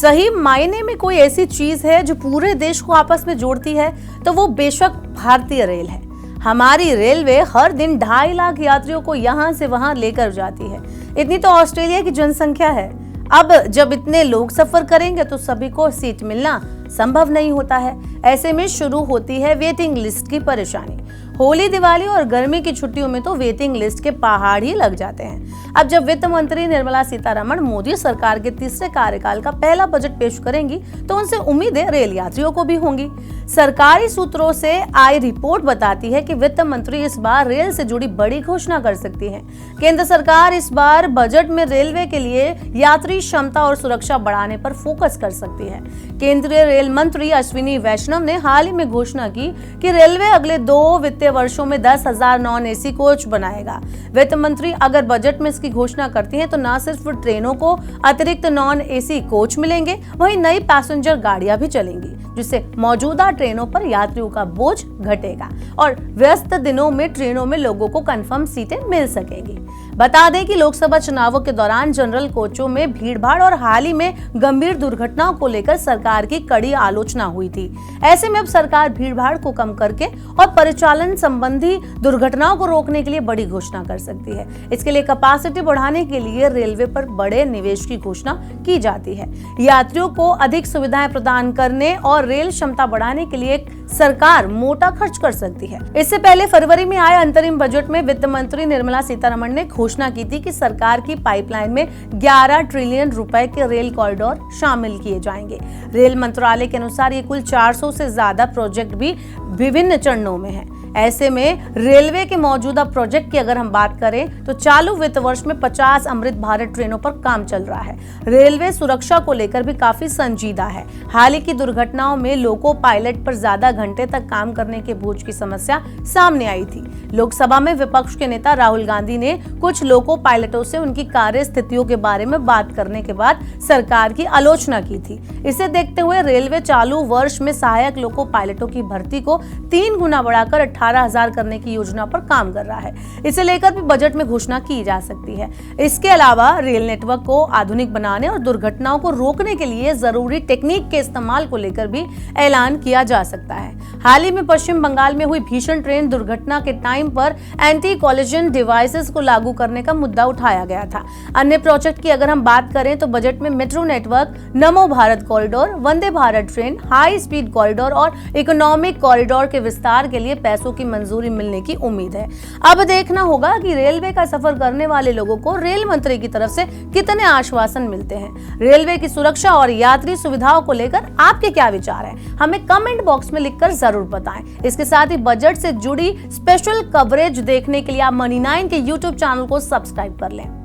सही मायने में कोई ऐसी चीज है जो पूरे देश को आपस में जोड़ती है तो वो बेशक भारतीय रेल है। हमारी रेलवे हर दिन 2.5 लाख यात्रियों को यहाँ से वहां लेकर जाती है। इतनी तो ऑस्ट्रेलिया की जनसंख्या है। अब जब इतने लोग सफर करेंगे तो सभी को सीट मिलना संभव नहीं होता है। ऐसे में शुरू होती है वेटिंग लिस्ट की परेशानी। होली, दिवाली और गर्मी की छुट्टियों में तो वेटिंग लिस्ट के पहाड़ ही लग जाते हैं। अब जब वित्त मंत्री निर्मला सीतारमण मोदी सरकार के तीसरे कार्यकाल का पहला बजट पेश करेंगी तो उनसे उम्मीदें रेल यात्रियों को भी होंगी। सरकारी सूत्रों से आई रिपोर्ट बताती है कि वित्त मंत्री इस बार रेल से जुड़ी बड़ी घोषणा कर सकती है। केंद्र सरकार इस बार बजट में रेलवे के लिए यात्री क्षमता और सुरक्षा बढ़ाने पर फोकस कर सकती है। केंद्रीय रेल मंत्री अश्विनी वैष्णव ने हाल ही में घोषणा की कि रेलवे अगले 2 वित्तीय वर्षों में 10,000 नॉन एसी कोच बनाएगा। वित्त मंत्री अगर बजट में इसकी घोषणा करती हैं तो न सिर्फ ट्रेनों को अतिरिक्त नॉन एसी कोच मिलेंगे, वहीं नई पैसेंजर गाड़ियां भी चलेंगी, जिससे मौजूदा ट्रेनों पर यात्रियों का बोझ घटेगा और व्यस्त दिनों में ट्रेनों में लोगों को कंफर्म सीटें मिल सकेंगी। बता दें कि लोकसभा चुनावों के दौरान जनरल कोचों में भीड़भाड़ और हाल ही में गंभीर दुर्घटनाओं को लेकर सरकार की कड़ी आलोचना हुई थी। ऐसे में अब सरकार भीड़भाड़ को कम करके और परिचालन संबंधी दुर्घटनाओं को रोकने के लिए बड़ी घोषणा कर सकती है। इसके लिए कैपेसिटी बढ़ाने के लिए रेलवे पर बड़े निवेश की घोषणा की जाती है। यात्रियों को अधिक सुविधाएं प्रदान करने और रेल क्षमता बढ़ाने के लिए सरकार मोटा खर्च कर सकती है। इससे पहले फरवरी में आए अंतरिम बजट में वित्त मंत्री निर्मला सीतारमण ने घोषणा की थी कि सरकार की पाइपलाइन में 11 ट्रिलियन रुपए के रेल कॉरिडोर शामिल किए जाएंगे। रेल मंत्रालय के अनुसार ये कुल 400 से ज्यादा प्रोजेक्ट भी विभिन्न चरणों में हैं। ऐसे में रेलवे के मौजूदा प्रोजेक्ट की अगर हम बात करें तो चालू वित्त वर्ष में 50 अमृत भारत ट्रेनों पर काम चल रहा है। रेलवे सुरक्षा को लेकर भी काफी संजीदा है। हाल ही की दुर्घटनाओं में लोको पायलट पर ज्यादा घंटे तक काम करने के बोझ की समस्या सामने आई थी। लोकसभा में विपक्ष के नेता राहुल गांधी ने कुछ लोको पायलटों से उनकी कार्य स्थितियों के बारे में बात करने के बाद सरकार की आलोचना की थी। इसे देखते हुए रेलवे चालू वर्ष में सहायक लोको पायलटों की भर्ती को 3 गुना बढ़ाकर 18,000 करने की योजना पर काम कर रहा है। इसे लेकर भी बजट में घोषणा की जा सकती है। इसके अलावा रेल नेटवर्क को आधुनिक बनाने और दुर्घटनाओं को रोकने के लिए जरूरी टेक्निक के इस्तेमाल को लेकर भी ऐलान किया जा सकता है। हाल ही में पश्चिम बंगाल में हुई भीषण ट्रेन दुर्घटना के टाइम पर एंटी कोलिजन डिवाइसेस को लागू करने का मुद्दा उठाया गया था। अन्य प्रोजेक्ट की अगर हम बात करें तो बजट में metro network, Namo Bharat corridor, Vande Bharat train, high speed corridor और इकोनॉमिक कॉरिडोर के विस्तार के लिए पैसों की मंजूरी मिलने की उम्मीद है। अब देखना होगा कि रेलवे का सफर करने वाले लोगों को रेल मंत्री की तरफ से कितने आश्वासन मिलते हैं। रेलवे की सुरक्षा और यात्री सुविधाओं को लेकर आपके क्या विचार हैं? हमें कमेंट बॉक्स में लिखकर जरूर बताएं। इसके साथ ही बजट से जुड़ी स्पेशल कवरेज देखने के लिए आप मनी 9 के YouTube चैनल को सब्सक्राइब कर लें।